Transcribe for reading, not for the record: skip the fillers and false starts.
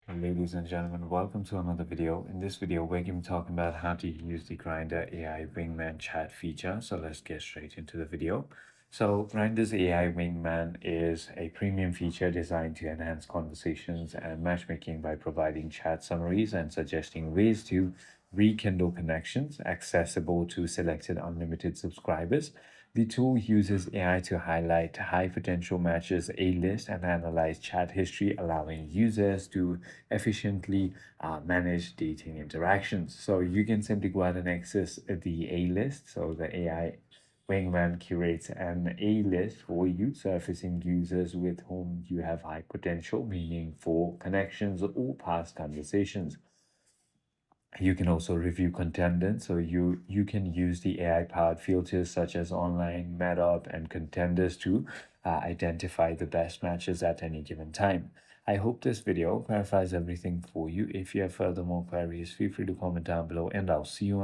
Ladies and gentlemen, welcome to another video. In this video, we're going to be talking about how to use the Grindr AI Wingman chat feature. So let's get straight into the video. So Grindr's AI Wingman is a premium feature designed to enhance conversations and matchmaking by providing chat summaries and suggesting ways to rekindle connections accessible to selected unlimited subscribers. The tool uses AI to highlight high potential matches A-list and analyze chat history, allowing users to efficiently manage dating interactions. So you can simply go ahead and access the A-list. So the AI Wingman curates an A-list for you, surfacing users with whom you have high potential, meaningful connections, or past conversations. You can also review contenders, so you can use the AI-powered filters such as online, meta, and contenders to identify the best matches at any given time. I hope this video clarifies everything for you. If you have further more queries, feel free to comment down below, and I'll see you